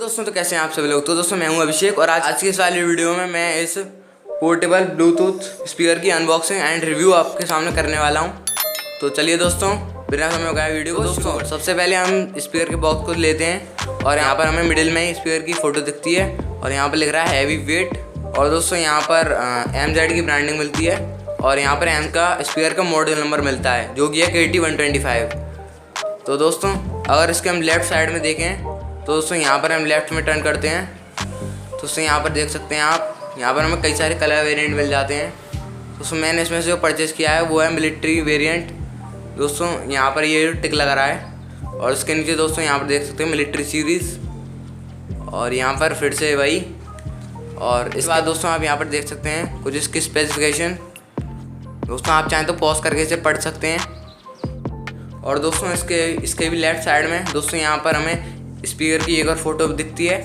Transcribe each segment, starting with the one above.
दोस्तों तो कैसे हैं आप सभी लोग। तो दोस्तों मैं हूं अभिषेक और आज की इस वाली वीडियो में मैं इस पोर्टेबल ब्लूटूथ स्पीकर की अनबॉक्सिंग एंड रिव्यू आपके सामने करने वाला हूं। तो चलिए दोस्तों बिना समय लगाए वीडियो को दोस्तों सबसे पहले हम स्पीकर के बॉक्स को लेते हैं और यहाँ पर हमें मिडिल में ही स्पीकर की फ़ोटो दिखती है और यहाँ पर लिख रहा है हैवी वेट। और दोस्तों यहाँ पर MZ की ब्रांडिंग मिलती है और यहाँ पर M का स्पीकर का मॉडल नंबर मिलता है जो कि है KT125। तो दोस्तों अगर इसके हम लेफ़्ट साइड में देखें तो दोस्तों यहाँ पर हम लेफ़्ट में टर्न करते हैं तो दोस्तों यहाँ पर देख सकते हैं आप, यहाँ पर हमें कई सारे कलर वेरिएंट मिल जाते हैं। दोस्तों मैंने इसमें से जो परचेज़ किया है वो है मिलिट्री वेरिएंट। दोस्तों यहाँ पर ये टिक लगा रहा है और इसके नीचे दोस्तों यहाँ पर देख सकते हैं मिलिट्री सीरीज़ और यहाँ पर फिर से वही। और इस बाद दोस्तों आप यहाँ पर देख सकते हैं कुछ इसकी स्पेसिफिकेशन। दोस्तों आप चाहें तो पॉज करके इसे पढ़ सकते हैं। और दोस्तों इसके भी लेफ़्ट साइड में दोस्तों यहाँ पर हमें स्पीकर की एक और फोटो दिखती है।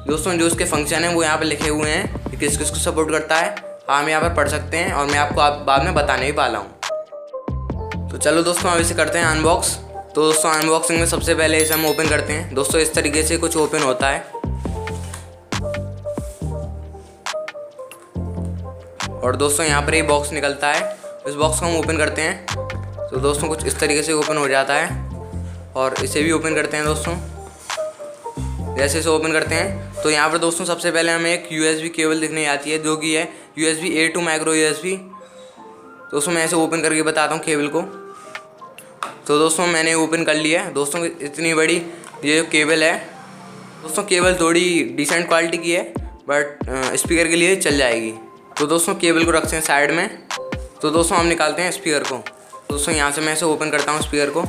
दोस्तों जो इसके फंक्शन है वो यहाँ पर लिखे हुए हैं कि किस किस को सपोर्ट करता है, हम यहाँ पर पढ़ सकते हैं और मैं आपको बाद में बताने ही वाला हूँ। तो चलो दोस्तों अब इसे करते हैं अनबॉक्स। तो दोस्तों अनबॉक्सिंग में सबसे पहले इसे हम ओपन करते हैं। दोस्तों इस तरीके से कुछ ओपन होता है और दोस्तों यहाँ पर ये बॉक्स निकलता है। इस बॉक्स को हम ओपन करते हैं तो दोस्तों कुछ इस तरीके से ओपन हो जाता है और इसे भी ओपन करते हैं। दोस्तों जैसे इसे ओपन करते हैं तो यहाँ पर दोस्तों सबसे पहले हमें एक USB केबल दिखने आती है जो कि है USB A to micro USB। दोस्तों मैं ऐसे ओपन करके बताता हूँ केबल को। तो दोस्तों मैंने ओपन कर लिया है। दोस्तों इतनी बड़ी ये जो केबल है दोस्तों केबल थोड़ी डिसेंट क्वालिटी की है बट स्पीकर के लिए चल जाएगी। तो दोस्तों केबल को रखते हैं साइड में। तो दोस्तों हम निकालते हैं स्पीकर को। दोस्तों यहाँ से मैं ऐसे ओपन करता हूँ स्पीकर को।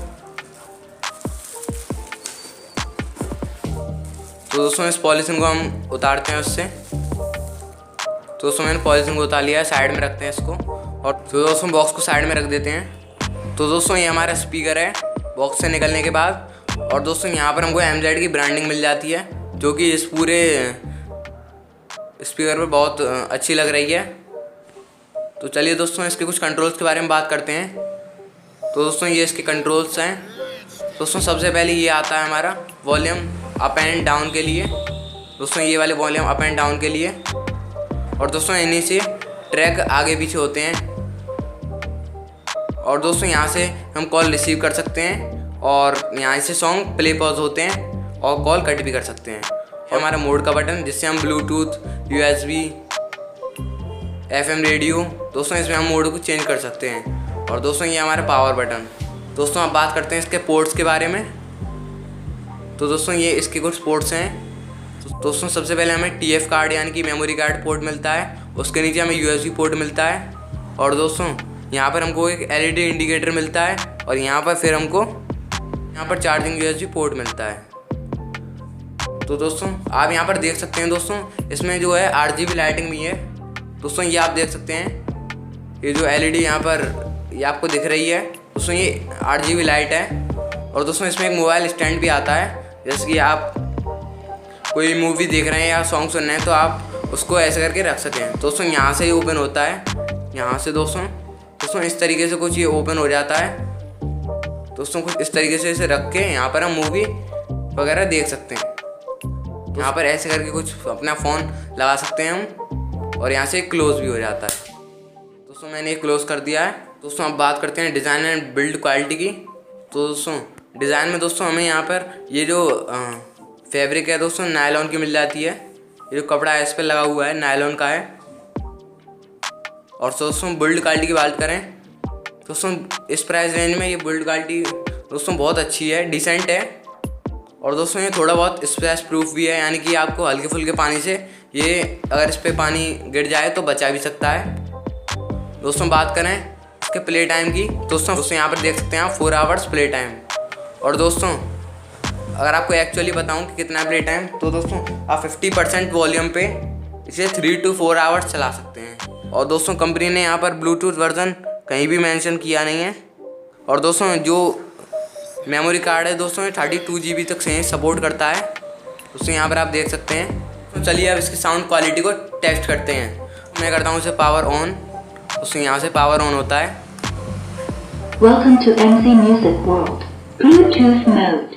तो दोस्तों इस पॉलीथिन को हम उतारते हैं उससे। तो दोस्तों मैंने पॉलीथिन को उतार लिया है, साइड में रखते हैं इसको और तो दोस्तों बॉक्स को साइड में रख देते हैं। तो दोस्तों ये हमारा स्पीकर है बॉक्स से निकलने के बाद। और दोस्तों यहाँ पर हमको MZ की ब्रांडिंग मिल जाती है जो कि इस पूरे स्पीकर पर बहुत अच्छी लग रही है। तो चलिए दोस्तों इसके कुछ कंट्रोल्स के बारे में बात करते हैं। तो दोस्तों ये इसके कंट्रोल्स हैं। दोस्तों सबसे पहले ये आता है हमारा वॉल्यूम अप एंड डाउन के लिए। दोस्तों ये वाले वॉल्यूम अप एंड डाउन के लिए। और दोस्तों इन्हीं से ट्रैक आगे पीछे होते हैं। और दोस्तों यहाँ से हम कॉल रिसीव कर सकते हैं और यहाँ से सॉन्ग प्ले पॉज होते हैं और कॉल कट भी कर सकते हैं। और हमारा मोड का बटन जिससे हम ब्लूटूथ USB FM रेडियो दोस्तों इसमें हम मोड को चेंज कर सकते हैं। और दोस्तों ये हमारा पावर बटन। दोस्तों अब बात करते हैं इसके पोर्ट्स के बारे में। तो दोस्तों ये इसके कुछ पोर्ट्स हैं। तो दोस्तों सबसे पहले हमें TF कार्ड यानी कि मेमोरी कार्ड पोर्ट मिलता है, उसके नीचे हमें USB पोर्ट मिलता है। और दोस्तों यहाँ पर हमको एक LED इंडिकेटर मिलता है और यहाँ पर फिर हमको यहाँ पर चार्जिंग USB पोर्ट मिलता है। तो दोस्तों आप यहाँ पर देख सकते हैं दोस्तों इसमें जो है RGB लाइटिंग भी है। दोस्तों ये आप देख सकते हैं ये जो LED यहाँ पर ये आपको दिख रही है दोस्तों ये RGB लाइट है। और दोस्तों इसमें एक मोबाइल स्टैंड भी आता है, जैसे कि आप कोई मूवी देख रहे हैं या सॉन्ग सुन रहे हैं तो आप उसको ऐसे करके रख सकें। दोस्तों यहाँ से ही ओपन होता है, यहाँ से दोस्तों इस तरीके से कुछ ये ओपन हो जाता है। दोस्तों कुछ इस तरीके से इसे रख के यहाँ पर हम मूवी वगैरह देख सकते हैं। यहाँ पर ऐसे करके कुछ अपना फ़ोन लगा सकते हैं हम और यहाँ से क्लोज़ भी हो जाता है। दोस्तों मैंने ये क्लोज़ कर दिया है। दोस्तों अब बात करते हैं डिज़ाइन एंड बिल्ड क्वालिटी की। तो दोस्तों डिज़ाइन में दोस्तों हमें यहाँ पर ये जो फैब्रिक है दोस्तों नायलॉन की मिल जाती है। ये जो कपड़ा है इस पर लगा हुआ है नायलॉन का है। और दोस्तों बिल्ड क्वालिटी की बात करें दोस्तों इस प्राइस रेंज में ये बिल्ड क्वालिटी दोस्तों बहुत अच्छी है, डिसेंट है। और दोस्तों ये थोड़ा बहुत स्प्लैश प्रूफ भी है, यानी कि आपको हल्के फुल्के पानी से ये अगर इस पर पानी गिर जाए तो बचा भी सकता है। दोस्तों बात करें इसके प्ले टाइम की दोस्तों यहाँ पर देख सकते हैं आप 4 आवर्स प्ले टाइम। और दोस्तों अगर आपको एक्चुअली बताऊं कि कितना प्ले टाइम तो दोस्तों आप 50% वॉल्यूम पे इसे 3 to 4 आवर्स चला सकते हैं। और दोस्तों कंपनी ने यहाँ पर ब्लूटूथ वर्जन कहीं भी मेंशन किया नहीं है। और दोस्तों जो मेमोरी कार्ड है दोस्तों ये 32 GB तक से सपोर्ट करता है। दोस्तों यहाँ पर आप देख सकते हैं। तो चलिए अब इसकी साउंड क्वालिटी को टेस्ट करते हैं। मैं करता हूँ इसे पावर ऑन। दोस्तों यहाँ से पावर ऑन होता है। Welcome to MC Music World. Bluetooth mode.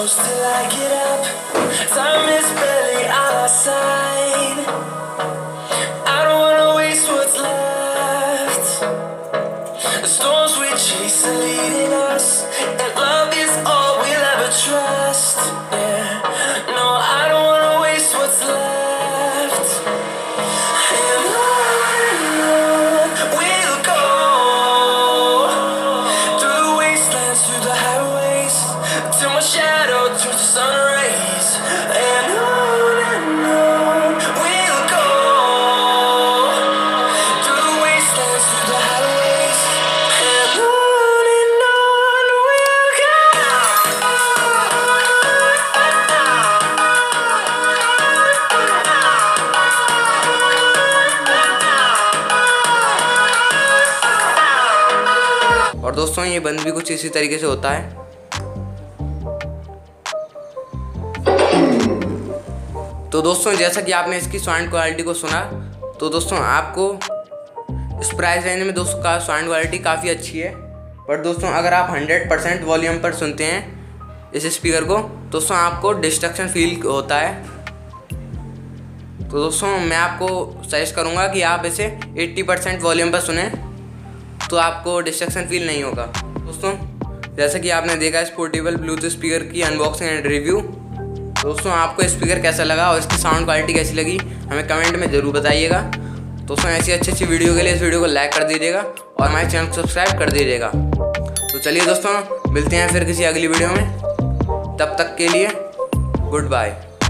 close till I get up. Time is barely on our side. I don't wanna waste what's left. The storms we chase are leading us, and love is all we'll ever trust. Yeah, no, I don't wanna waste what's left. And on we'll go, through the wastelands, through the highways, till my shadow turns to sun rays. And on we'll go, through the wastelands, through the highways, and on we'll go. और दोस्तों ये बंद भी कुछ इसी तरीके से होता है। तो दोस्तों जैसा कि आपने इसकी साउंड क्वालिटी को सुना, तो दोस्तों आपको इस प्राइस रेंज में दोस्तों का साउंड क्वालिटी काफ़ी अच्छी है। पर दोस्तों अगर आप 100% वॉल्यूम पर सुनते हैं इस स्पीकर को, दोस्तों आपको डिस्ट्रैक्शन फील होता है। तो दोस्तों मैं आपको सजेस्ट करूँगा कि आप इसे 80% वॉल्यूम पर सुने, तो आपको डिस्ट्रैक्शन फील नहीं होगा। दोस्तों जैसा कि आपने देखा इस पोर्टेबल ब्लूटूथ स्पीकर की अनबॉक्सिंग एंड रिव्यू। दोस्तों आपको स्पीकर कैसा लगा और इसकी साउंड क्वालिटी कैसी लगी हमें कमेंट में ज़रूर बताइएगा। दोस्तों ऐसी अच्छी वीडियो के लिए इस वीडियो को लाइक कर दीजिएगा और हमारे चैनल को सब्सक्राइब कर दीजिएगा। तो चलिए दोस्तों मिलते हैं फिर किसी अगली वीडियो में, तब तक के लिए गुड बाय।